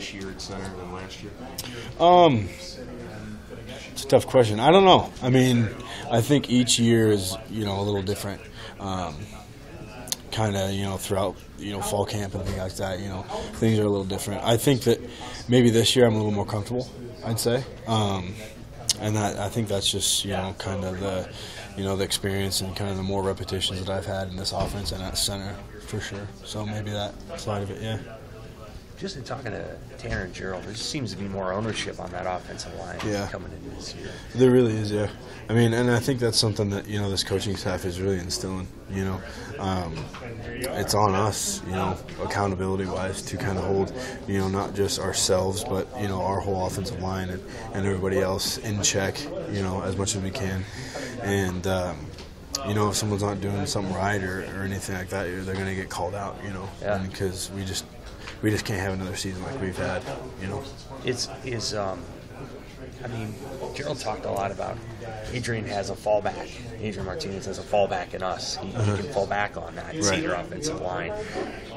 this year at center than last year? It's a tough question. I don't know. I mean, I think each year is, a little different. Kind of, throughout, fall camp and things like that, things are a little different. I think that maybe this year I'm a little more comfortable, I'd say. And I think that's just, kind of the experience and kind of the more repetitions that I've had in this offense and at center, for sure. So maybe that side of it, yeah. Just in talking to Tanner and Gerald, there just seems to be more ownership on that offensive line coming into this year. There really is, yeah. I mean, and I think that's something that, this coaching staff is really instilling, It's on us, accountability-wise to kind of hold, not just ourselves, but, our whole offensive line and everybody else in check, as much as we can. And, if someone's not doing something right or anything like that, they're going to get called out, because we just can't have another season like we've had, Gerald talked a lot about Adrian has a fallback. Adrian Martinez has a fallback in us. He can fall back on that. He's your offensive line.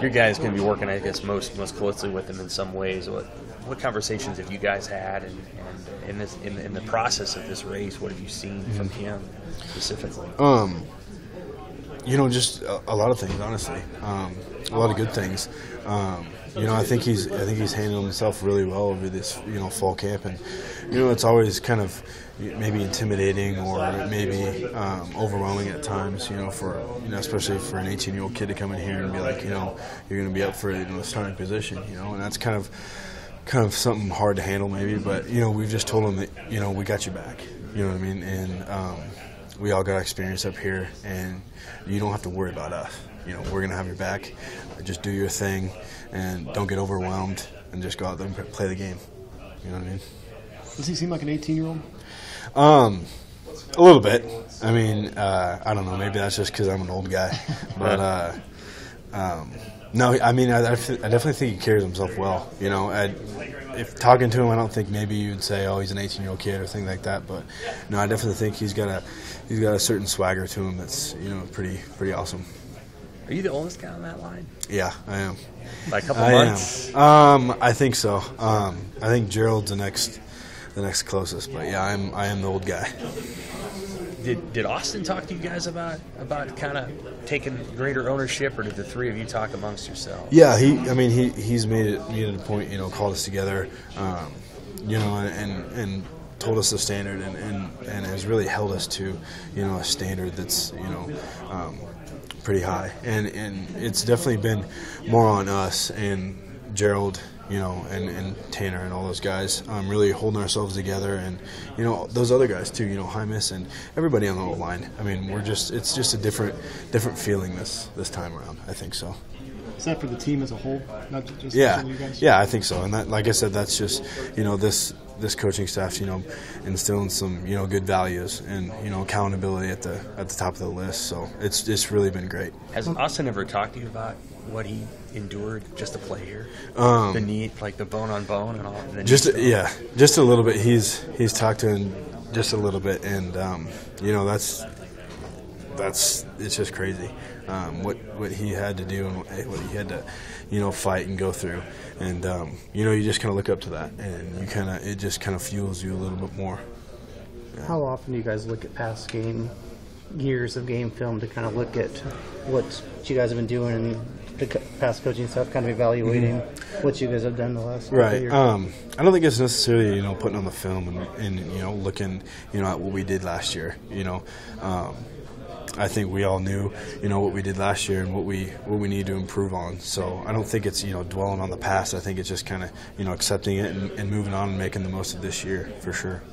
Your guys going to be working, I guess, most closely with him in some ways. What conversations have you guys had, and in the process of this race, what have you seen from him specifically? Just a lot of things, honestly. A lot of good things. I think he's handled himself really well over this, fall camp, and it's always kind of maybe intimidating or maybe overwhelming at times, for especially for an 18-year-old kid to come in here and be like, you're going to be up for the starting position, and that's kind of something hard to handle maybe, but we've just told him that we got you back, you know what I mean, and we all got experience up here, and you don't have to worry about us. We're going to have your back. Just do your thing, and don't get overwhelmed, and just go out there and play the game. You know what I mean? Does he seem like an 18-year-old? A little bit. I mean, I don't know. Maybe that's just because I'm an old guy. But, no, I mean, I definitely think he carries himself well. If talking to him, I don't think maybe you'd say, oh, he's an 18-year-old kid or thing like that. But, no, I definitely think he's got a certain swagger to him that's, pretty awesome. Are you the oldest guy on that line? Yeah, I am. By a couple months? I think so. I think Gerald's the next closest, but yeah, I am the old guy. Did Austin talk to you guys about kind of taking greater ownership, or did the three of you talk amongst yourselves? Yeah, he's made it a point, called us together, and told us the standard and has really held us to, a standard that's, pretty high, and it's definitely been more on us and Gerald, and Tanner and all those guys, really holding ourselves together, and those other guys too, Hymus and everybody on the whole line. I mean, it's just a different feeling this time around. I think so. Is that for the team as a whole, not just yeah, you guys? Yeah, I think so. And that, like I said, that's just this coaching staff, instilling some good values and accountability at the top of the list. So it's really been great. Has Austin ever talked to you about what he endured just to play here? The knee, like the bone on bone and all. Just a little bit. He's talked to him just a little bit, and that's it's just crazy what he had to do and what he had to fight and go through, and you just kind of look up to that, and it just kind of fuels you a little bit more. Yeah. How often do you guys look at past years of game film to kind of look at what you guys have been doing and the past coaching stuff, kind of evaluating what you guys have done the last couple years? I don't think it's necessarily putting on the film and looking at what we did last year. I think we all knew what we did last year and what we need to improve on. So I don't think it's dwelling on the past. I think it's just kind of accepting it and moving on and making the most of this year for sure.